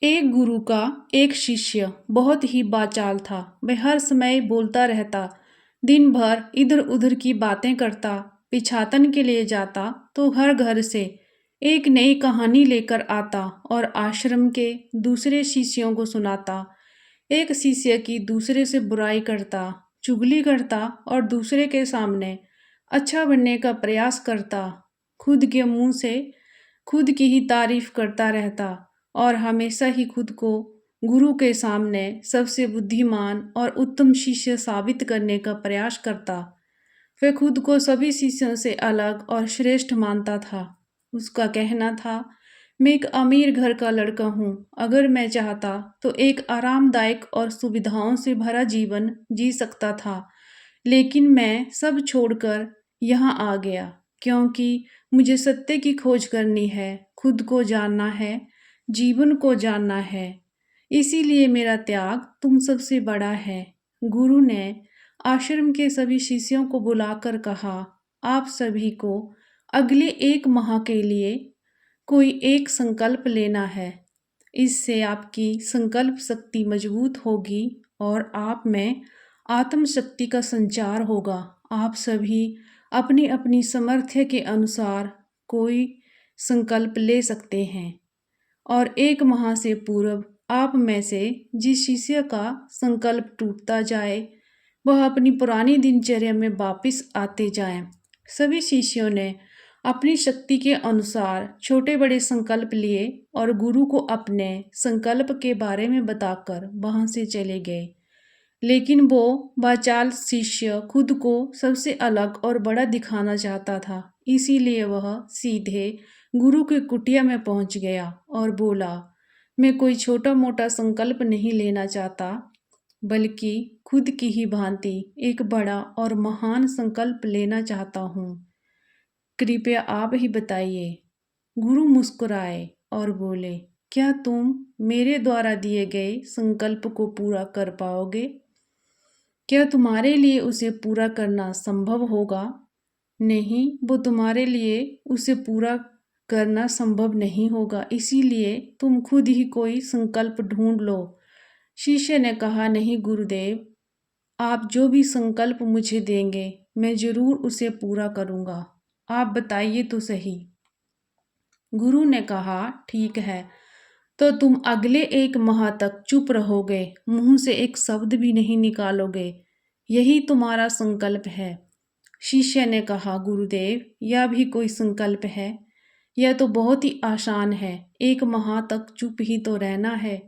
एक गुरु का एक शिष्य बहुत ही बाचाल था। वह हर समय बोलता रहता, दिन भर इधर उधर की बातें करता। पिछातन के लिए जाता तो हर घर से एक नई कहानी लेकर आता और आश्रम के दूसरे शिष्यों को सुनाता। एक शिष्य की दूसरे से बुराई करता, चुगली करता और दूसरे के सामने अच्छा बनने का प्रयास करता। खुद के मुंह से खुद की ही तारीफ करता रहता और हमेशा ही खुद को गुरु के सामने सबसे बुद्धिमान और उत्तम शिष्य साबित करने का प्रयास करता। वह खुद को सभी शिष्यों से अलग और श्रेष्ठ मानता था। उसका कहना था, मैं एक अमीर घर का लड़का हूँ। अगर मैं चाहता तो एक आरामदायक और सुविधाओं से भरा जीवन जी सकता था, लेकिन मैं सब छोड़कर यहाँ आ गया क्योंकि मुझे सत्य की खोज करनी है, खुद को जानना है, जीवन को जानना है। इसीलिए मेरा त्याग तुम सबसे बड़ा है। गुरु ने आश्रम के सभी शिष्यों को बुलाकर कहा, आप सभी को अगले 1 माह के लिए कोई एक संकल्प लेना है। इससे आपकी संकल्प शक्ति मजबूत होगी और आप में आत्म शक्ति का संचार होगा। आप सभी अपनी अपनी सामर्थ्य के अनुसार कोई संकल्प ले सकते हैं और 1 माह से पूर्व आप में से जिस शिष्य का संकल्प टूटता जाए वह अपनी पुरानी दिनचर्या में वापस आते जाएं। सभी शिष्यों ने अपनी शक्ति के अनुसार छोटे बड़े संकल्प लिए और गुरु को अपने संकल्प के बारे में बताकर वहां से चले गए। लेकिन वो वाचाल शिष्य खुद को सबसे अलग और बड़ा दिखाना चाहता था। इसीलिए वह सीधे गुरु की कुटिया में पहुंच गया और बोला, मैं कोई छोटा मोटा संकल्प नहीं लेना चाहता, बल्कि खुद की ही भांति एक बड़ा और महान संकल्प लेना चाहता हूँ। कृपया आप ही बताइए। गुरु मुस्कुराए और बोले, क्या तुम मेरे द्वारा दिए गए संकल्प को पूरा कर पाओगे? क्या तुम्हारे लिए उसे पूरा करना संभव होगा? नहीं, वो तुम्हारे लिए उसे पूरा करना संभव नहीं होगा। इसीलिए तुम खुद ही कोई संकल्प ढूंढ लो। शिष्य ने कहा, नहीं गुरुदेव, आप जो भी संकल्प मुझे देंगे मैं जरूर उसे पूरा करूंगा। आप बताइए तो सही। गुरु ने कहा, ठीक है, तो तुम अगले 1 माह तक चुप रहोगे, मुंह से एक शब्द भी नहीं निकालोगे। यही तुम्हारा संकल्प है। शिष्य ने कहा, गुरुदेव, यह भी कोई संकल्प है? यह तो बहुत ही आसान है। 1 माह तक चुप ही तो रहना है।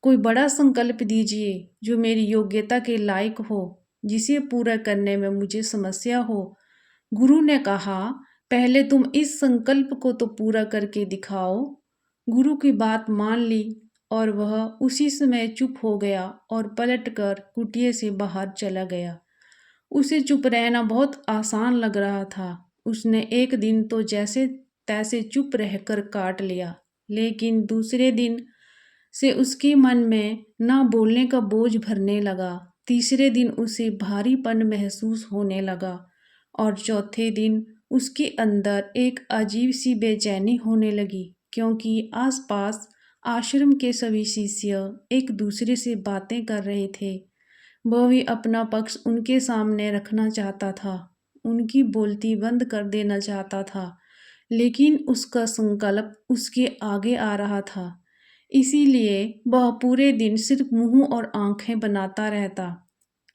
कोई बड़ा संकल्प दीजिए जो मेरी योग्यता के लायक हो, जिसे पूरा करने में मुझे समस्या हो। गुरु ने कहा, पहले तुम इस संकल्प को तो पूरा करके दिखाओ। गुरु की बात मान ली और वह उसी समय चुप हो गया और पलटकर कुटिया से बाहर चला गया। उसे चुप रहना बहुत आसान लग रहा था। उसने एक दिन तो जैसे तैसे चुप रहकर काट लिया, लेकिन दूसरे दिन से उसके मन में ना बोलने का बोझ भरने लगा। तीसरे दिन उसे भारीपन महसूस होने लगा और चौथे दिन उसके अंदर एक अजीब सी बेचैनी होने लगी, क्योंकि आसपास आश्रम के सभी शिष्य एक दूसरे से बातें कर रहे थे। वह भी अपना पक्ष उनके सामने रखना चाहता था, उनकी बोलती बंद कर देना चाहता था, लेकिन उसका संकल्प उसके आगे आ रहा था। इसीलिए वह पूरे दिन सिर्फ मुंह और आंखें बनाता रहता।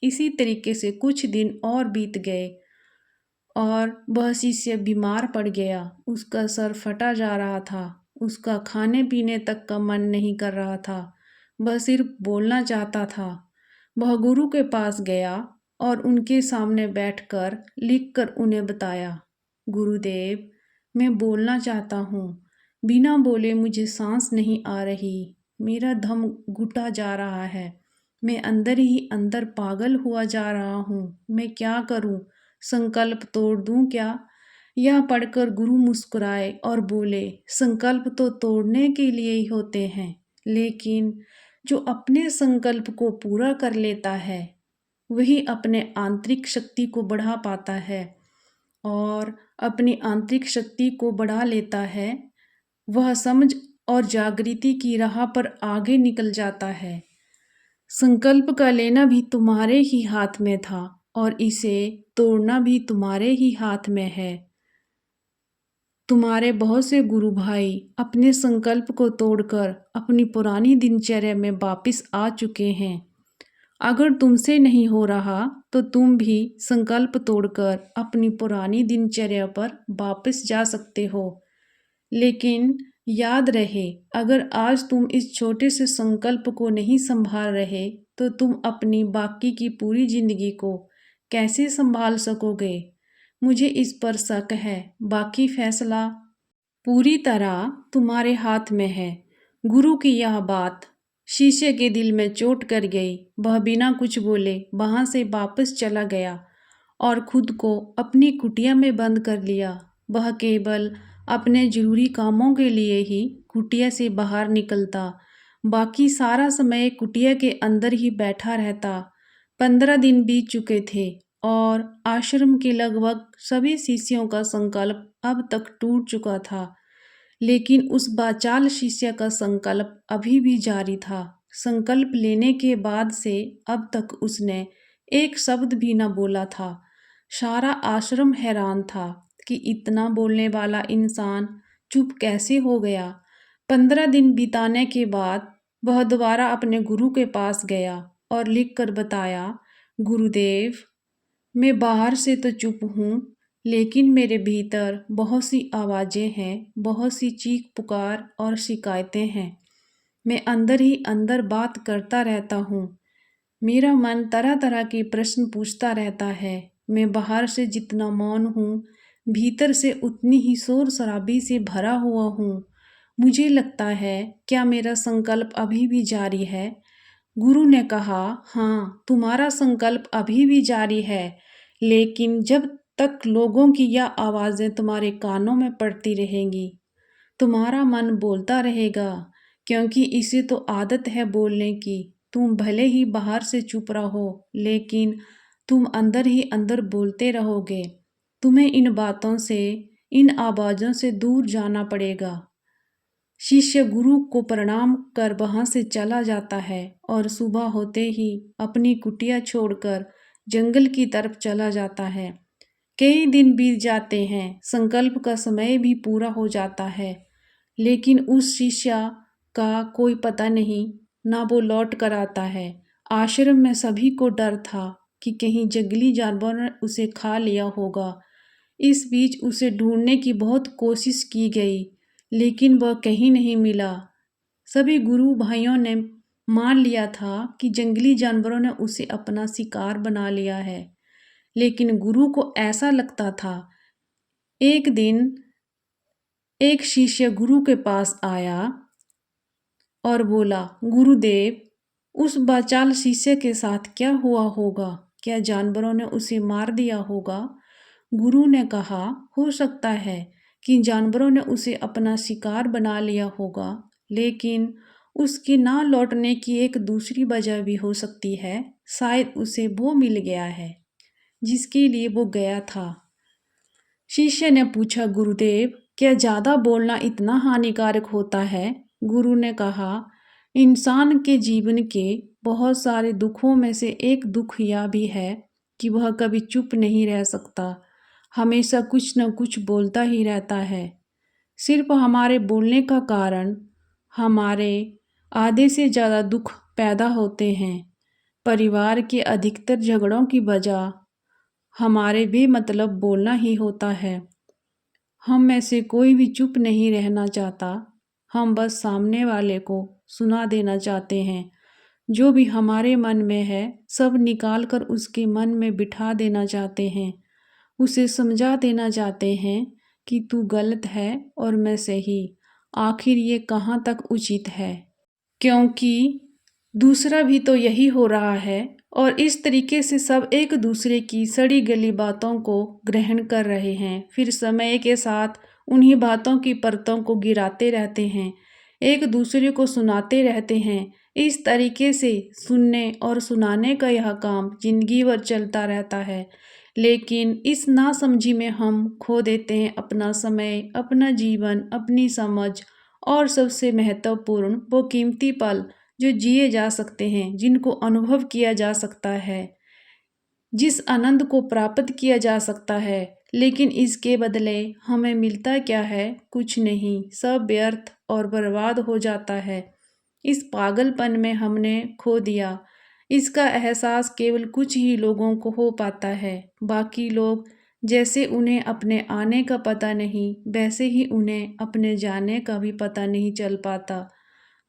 इसी तरीके से कुछ दिन और बीत गए और वह शिष्य बीमार पड़ गया। उसका सर फटा जा रहा था। उसका खाने पीने तक का मन नहीं कर रहा था। वह सिर्फ बोलना चाहता था। वह गुरु के पास गया और उनके सामने बैठकर लिखकर उन्हें बताया, गुरुदेव, मैं बोलना चाहता हूँ। बिना बोले मुझे सांस नहीं आ रही। मेरा दम घुटा जा रहा है। मैं अंदर ही अंदर पागल हुआ जा रहा हूँ। मैं क्या करूँ? संकल्प तोड़ दूं क्या? यह पढ़कर गुरु मुस्कुराए और बोले, संकल्प तो तोड़ने के लिए ही होते हैं, लेकिन जो अपने संकल्प को पूरा कर लेता है वही अपने आंतरिक शक्ति को बढ़ा पाता है। और अपनी आंतरिक शक्ति को बढ़ा लेता है वह समझ और जागृति की राह पर आगे निकल जाता है। संकल्प का लेना भी तुम्हारे ही हाथ में था और इसे तोड़ना भी तुम्हारे ही हाथ में है। तुम्हारे बहुत से गुरु भाई अपने संकल्प को तोड़कर अपनी पुरानी दिनचर्या में वापिस आ चुके हैं। अगर तुमसे नहीं हो रहा तो तुम भी संकल्प तोड़कर अपनी पुरानी दिनचर्या पर वापस जा सकते हो। लेकिन याद रहे, अगर आज तुम इस छोटे से संकल्प को नहीं संभाल रहे तो तुम अपनी बाकी की पूरी जिंदगी को कैसे संभाल सकोगे। मुझे इस पर शक है। बाकी फैसला पूरी तरह तुम्हारे हाथ में है। गुरु की यह बात शिष्य के दिल में चोट कर गई। वह बिना कुछ बोले वहां से वापस चला गया और खुद को अपनी कुटिया में बंद कर लिया। वह केवल अपने जरूरी कामों के लिए ही कुटिया से बाहर निकलता, बाकी सारा समय कुटिया के अंदर ही बैठा रहता। 15 दिन बीत चुके थे और आश्रम के लगभग सभी शिष्यों का संकल्प अब तक टूट चुका था, लेकिन उस बाचाल शिष्य का संकल्प अभी भी जारी था। संकल्प लेने के बाद से अब तक उसने एक शब्द भी न बोला था। सारा आश्रम हैरान था कि इतना बोलने वाला इंसान चुप कैसे हो गया। 15 दिन बिताने के बाद वह दोबारा अपने गुरु के पास गया और लिखकर बताया, गुरुदेव, मैं बाहर से तो चुप हूँ, लेकिन मेरे भीतर बहुत सी आवाज़ें हैं, बहुत सी चीख पुकार और शिकायतें हैं। मैं अंदर ही अंदर बात करता रहता हूँ। मेरा मन तरह तरह के प्रश्न पूछता रहता है। मैं बाहर से जितना मौन हूँ, भीतर से उतनी ही शोर शराबी से भरा हुआ हूँ। मुझे लगता है, क्या मेरा संकल्प अभी भी जारी है? गुरु ने कहा, हाँ, तुम्हारा संकल्प अभी भी जारी है, लेकिन जब तक लोगों की यह आवाज़ें तुम्हारे कानों में पड़ती रहेंगी, तुम्हारा मन बोलता रहेगा, क्योंकि इसे तो आदत है बोलने की। तुम भले ही बाहर से चुप रहो, लेकिन तुम अंदर ही अंदर बोलते रहोगे। तुम्हें इन बातों से, इन आवाज़ों से दूर जाना पड़ेगा। शिष्य गुरु को प्रणाम कर वहाँ से चला जाता है और सुबह होते ही अपनी कुटिया छोड़कर जंगल की तरफ चला जाता है। कई दिन बीत जाते हैं, संकल्प का समय भी पूरा हो जाता है, लेकिन उस शिष्य का कोई पता नहीं, ना वो लौट कर आता है। आश्रम में सभी को डर था कि कहीं जंगली जानवर ने उसे खा लिया होगा। इस बीच उसे ढूंढने की बहुत कोशिश की गई, लेकिन वह कहीं नहीं मिला। सभी गुरु भाइयों ने मान लिया था कि जंगली जानवरों ने उसे अपना शिकार बना लिया है, लेकिन गुरु को ऐसा लगता था। एक दिन एक शिष्य गुरु के पास आया और बोला, गुरुदेव, उस बाचाल शिष्य के साथ क्या हुआ होगा? क्या जानवरों ने उसे मार दिया होगा? गुरु ने कहा, हो सकता है कि जानवरों ने उसे अपना शिकार बना लिया होगा, लेकिन उसके ना लौटने की एक दूसरी वजह भी हो सकती है। शायद उसे वो मिल गया है जिसके लिए वो गया था। शिष्य ने पूछा, गुरुदेव, क्या ज़्यादा बोलना इतना हानिकारक होता है? गुरु ने कहा, इंसान के जीवन के बहुत सारे दुखों में से एक दुख यह भी है कि वह कभी चुप नहीं रह सकता, हमेशा कुछ न कुछ बोलता ही रहता है। सिर्फ हमारे बोलने का कारण हमारे आधे से ज़्यादा दुख पैदा होते हैं। परिवार के अधिकतर झगड़ों की वजह हमारे बेमतलब बोलना ही होता है। हम में से कोई भी चुप नहीं रहना चाहता, हम बस सामने वाले को सुना देना चाहते हैं। जो भी हमारे मन में है सब निकाल कर उसके मन में बिठा देना चाहते हैं। उसे समझा देना चाहते हैं कि तू गलत है और मैं सही। आखिर ये कहाँ तक उचित है? क्योंकि दूसरा भी तो यही हो रहा है और इस तरीके से सब एक दूसरे की सड़ी गली बातों को ग्रहण कर रहे हैं। फिर समय के साथ उन्हीं बातों की परतों को गिराते रहते हैं, एक दूसरे को सुनाते रहते हैं। इस तरीके से सुनने और सुनाने का यह काम जिंदगी भर चलता रहता है, लेकिन इस नासमझी में हम खो देते हैं अपना समय, अपना जीवन, अपनी समझ और सबसे महत्वपूर्ण वो कीमती पल जो जिए जा सकते हैं, जिनको अनुभव किया जा सकता है, जिस आनंद को प्राप्त किया जा सकता है। लेकिन इसके बदले हमें मिलता क्या है? कुछ नहीं, सब व्यर्थ और बर्बाद हो जाता है। इस पागलपन में हमने खो दिया। इसका एहसास केवल कुछ ही लोगों को हो पाता है। बाकी लोग जैसे उन्हें अपने आने का पता नहीं, वैसे ही उन्हें अपने जाने का भी पता नहीं चल पाता।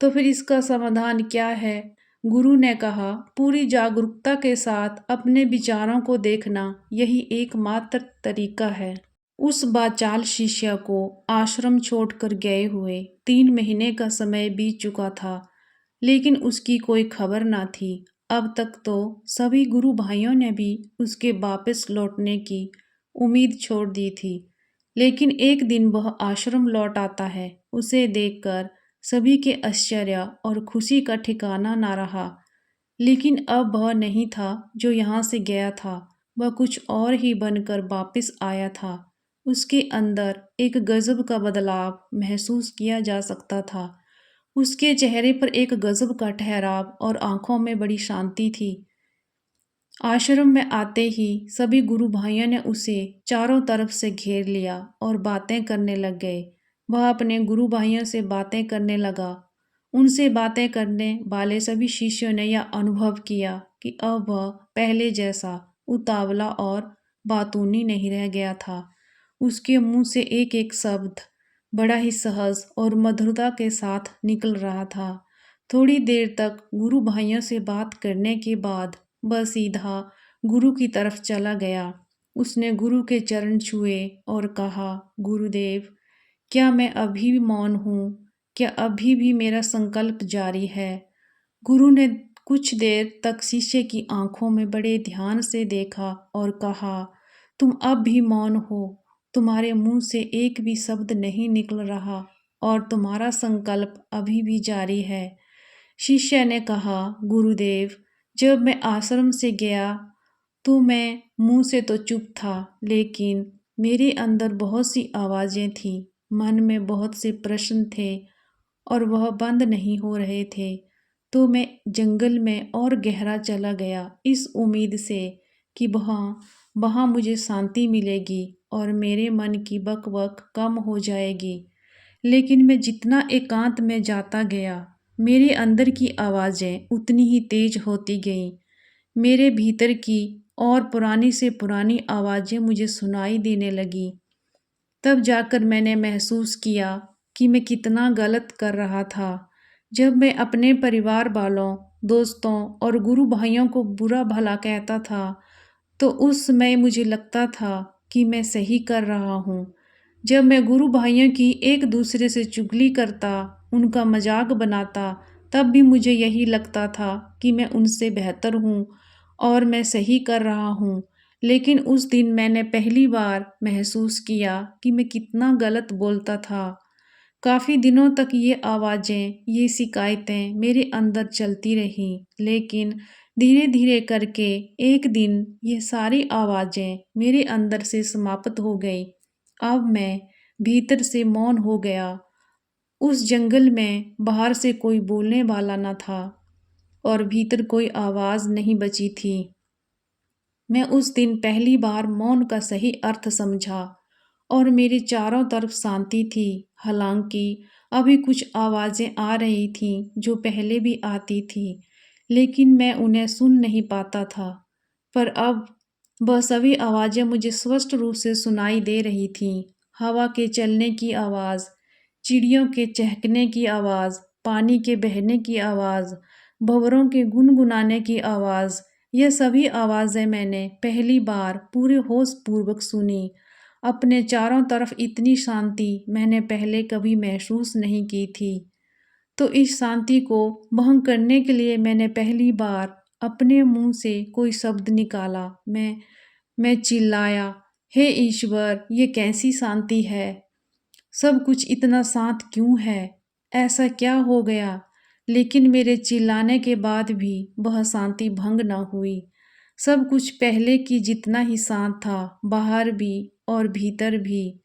तो फिर इसका समाधान क्या है? गुरु ने कहा, पूरी जागरूकता के साथ अपने विचारों को देखना, यही एकमात्र तरीका है। उस बाचाल शिष्य को आश्रम छोड़कर गए हुए 3 महीने का समय बीत चुका था, लेकिन उसकी कोई खबर ना थी। अब तक तो सभी गुरु भाइयों ने भी उसके वापस लौटने की उम्मीद छोड़ दी थी। लेकिन एक दिन वह आश्रम लौट आता है। उसे देखकर सभी के आश्चर्य और खुशी का ठिकाना ना रहा। लेकिन अब वह नहीं था जो यहाँ से गया था, वह कुछ और ही बनकर वापस आया था। उसके अंदर एक गजब का बदलाव महसूस किया जा सकता था। उसके चेहरे पर एक गजब का ठहराव और आंखों में बड़ी शांति थी। आश्रम में आते ही सभी गुरु भाइयों ने उसे चारों तरफ से घेर लिया और बातें करने लग गए। वह अपने गुरु भाइयों से बातें करने लगा। उनसे बातें करने वाले सभी शिष्यों ने यह अनुभव किया कि अब वह पहले जैसा उतावला और बातूनी नहीं रह गया था। उसके मुंह से एक एक शब्द बड़ा ही सहज और मधुरता के साथ निकल रहा था। थोड़ी देर तक गुरु भाइयों से बात करने के बाद वह सीधा गुरु की तरफ चला गया। उसने गुरु के चरण छुए और कहा, गुरुदेव, क्या मैं अभी भी मौन हूँ? क्या अभी भी मेरा संकल्प जारी है? गुरु ने कुछ देर तक शिष्य की आंखों में बड़े ध्यान से देखा और कहा, तुम अब भी मौन हो। तुम्हारे मुंह से एक भी शब्द नहीं निकल रहा और तुम्हारा संकल्प अभी भी जारी है। शिष्य ने कहा, गुरुदेव, जब मैं आश्रम से गया तो मैं मुंह से तो चुप था, लेकिन मेरे अंदर बहुत सी आवाज़ें थीं। मन में बहुत से प्रश्न थे और वह बंद नहीं हो रहे थे। तो मैं जंगल में और गहरा चला गया, इस उम्मीद से कि वहाँ वहाँ मुझे शांति मिलेगी और मेरे मन की बक-बक कम हो जाएगी। लेकिन मैं जितना एकांत में जाता गया, मेरे अंदर की आवाज़ें उतनी ही तेज होती गईं। मेरे भीतर की और पुरानी से पुरानी आवाज़ें मुझे सुनाई देने लगीं। तब जाकर मैंने महसूस किया कि मैं कितना गलत कर रहा था। जब मैं अपने परिवार वालों, दोस्तों और गुरु भाइयों को बुरा भला कहता था, तो उस समय मुझे लगता था कि मैं सही कर रहा हूँ। जब मैं गुरु भाइयों की एक दूसरे से चुगली करता, उनका मजाक बनाता, तब भी मुझे यही लगता था कि मैं उनसे बेहतर हूँ और मैं सही कर रहा हूँ। लेकिन उस दिन मैंने पहली बार महसूस किया कि मैं कितना गलत बोलता था। काफ़ी दिनों तक ये आवाज़ें, ये शिकायतें मेरे अंदर चलती रहीं, लेकिन धीरे-धीरे करके एक दिन ये सारी आवाज़ें मेरे अंदर से समाप्त हो गई। अब मैं भीतर से मौन हो गया। उस जंगल में बाहर से कोई बोलने वाला न था और भीतर कोई आवाज़ नहीं बची थी। मैं उस दिन पहली बार मौन का सही अर्थ समझा और मेरे चारों तरफ शांति थी। हालांकि अभी कुछ आवाज़ें आ रही थीं जो पहले भी आती थीं, लेकिन मैं उन्हें सुन नहीं पाता था। पर अब वह सभी आवाज़ें मुझे स्पष्ट रूप से सुनाई दे रही थीं। हवा के चलने की आवाज़, चिड़ियों के चहकने की आवाज़, पानी के बहने की आवाज़, भंवरों के गुनगुनाने की आवाज़, ये सभी आवाज़ें मैंने पहली बार पूरे होश पूर्वक सुनी। अपने चारों तरफ इतनी शांति मैंने पहले कभी महसूस नहीं की थी। तो इस शांति को भंग करने के लिए मैंने पहली बार अपने मुंह से कोई शब्द निकाला। मैं चिल्लाया, हे ईश्वर, ये कैसी शांति है? सब कुछ इतना शांत क्यों है? ऐसा क्या हो गया? लेकिन मेरे चिल्लाने के बाद भी वह शांति भंग न हुई। सब कुछ पहले की जितना ही शांत था, बाहर भी और भीतर भी।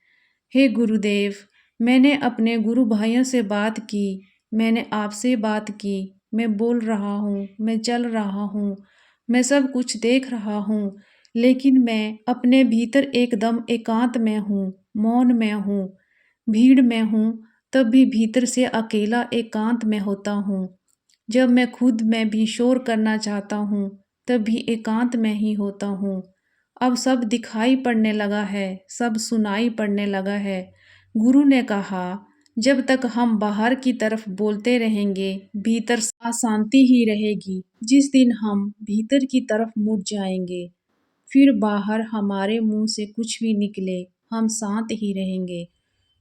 हे गुरुदेव, मैंने अपने गुरु भाइयों से बात की, मैंने आपसे बात की, मैं बोल रहा हूँ, मैं चल रहा हूँ, मैं सब कुछ देख रहा हूँ, लेकिन मैं अपने भीतर एकदम एकांत में हूँ, मौन में हूँ, भीड़ में हूँ, तब भी भीतर से अकेला एकांत में होता हूँ। जब मैं खुद में भी शोर करना चाहता हूँ, तब भी एकांत में ही होता हूँ। अब सब दिखाई पड़ने लगा है, सब सुनाई पड़ने लगा है। गुरु ने कहा, जब तक हम बाहर की तरफ बोलते रहेंगे, भीतर अशांति ही रहेगी। जिस दिन हम भीतर की तरफ मुड़ जाएंगे, फिर बाहर हमारे मुंह से कुछ भी निकले, हम शांत ही रहेंगे।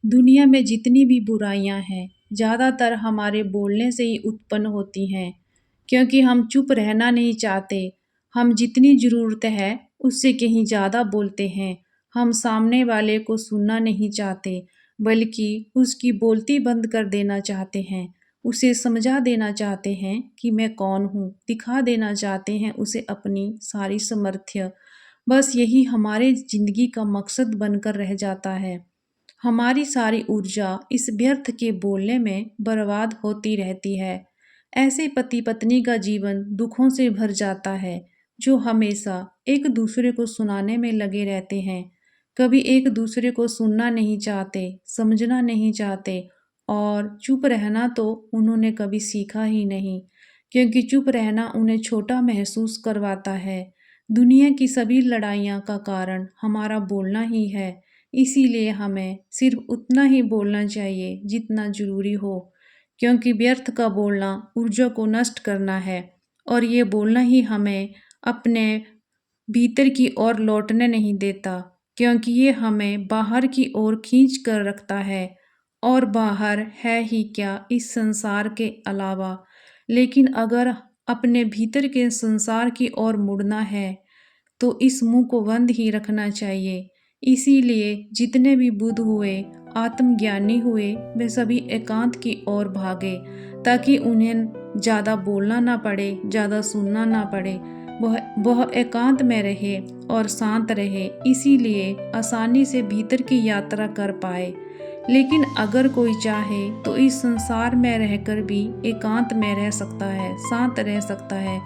दुनिया में जितनी भी बुराइयां हैं, ज़्यादातर हमारे बोलने से ही उत्पन्न होती हैं, क्योंकि हम चुप रहना नहीं चाहते। हम जितनी ज़रूरत है उससे कहीं ज़्यादा बोलते हैं। हम सामने वाले को सुनना नहीं चाहते, बल्कि उसकी बोलती बंद कर देना चाहते हैं। उसे समझा देना चाहते हैं कि मैं कौन हूँ, दिखा देना चाहते हैं उसे अपनी सारी सामर्थ्य। बस यही हमारे ज़िंदगी का मकसद बनकर रह जाता है। हमारी सारी ऊर्जा इस व्यर्थ के बोलने में बर्बाद होती रहती है। ऐसे पति पत्नी का जीवन दुखों से भर जाता है, जो हमेशा एक दूसरे को सुनाने में लगे रहते हैं। कभी एक दूसरे को सुनना नहीं चाहते, समझना नहीं चाहते, और चुप रहना तो उन्होंने कभी सीखा ही नहीं, क्योंकि चुप रहना उन्हें छोटा महसूस करवाता है। दुनिया की सभी लड़ाइयाँ का कारण हमारा बोलना ही है। इसीलिए हमें सिर्फ उतना ही बोलना चाहिए जितना ज़रूरी हो, क्योंकि व्यर्थ का बोलना ऊर्जा को नष्ट करना है, और ये बोलना ही हमें अपने भीतर की ओर लौटने नहीं देता, क्योंकि ये हमें बाहर की ओर खींच कर रखता है। और बाहर है ही क्या इस संसार के अलावा। लेकिन अगर अपने भीतर के संसार की ओर मुड़ना है, तो इस मुंह को बंद ही रखना चाहिए। इसीलिए जितने भी बुद्ध हुए, आत्मज्ञानी हुए, वे सभी एकांत की ओर भागे, ताकि उन्हें ज़्यादा बोलना ना पड़े, ज़्यादा सुनना ना पड़े। वह एकांत में रहे और शांत रहे, इसीलिए आसानी से भीतर की यात्रा कर पाए। लेकिन अगर कोई चाहे तो इस संसार में रहकर भी एकांत में रह सकता है, शांत रह सकता है,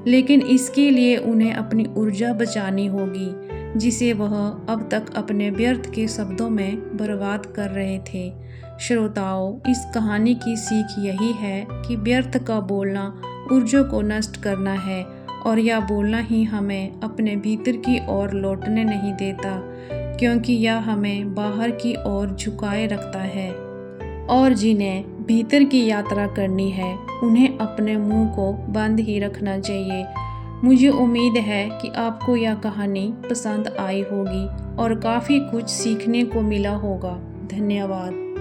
लेकिन इसके लिए उन्हें अपनी ऊर्जा बचानी होगी, जिसे वह अब तक अपने व्यर्थ के शब्दों में बर्बाद कर रहे थे। श्रोताओं, इस कहानी की सीख यही है कि व्यर्थ का बोलना ऊर्जा को नष्ट करना है, और यह बोलना ही हमें अपने भीतर की ओर लौटने नहीं देता, क्योंकि यह हमें बाहर की ओर झुकाए रखता है। और जिन्हें भीतर की यात्रा करनी है, उन्हें अपने मुंह को बंद ही रखना चाहिए। मुझे उम्मीद है कि आपको यह कहानी पसंद आई होगी और काफ़ी कुछ सीखने को मिला होगा। धन्यवाद।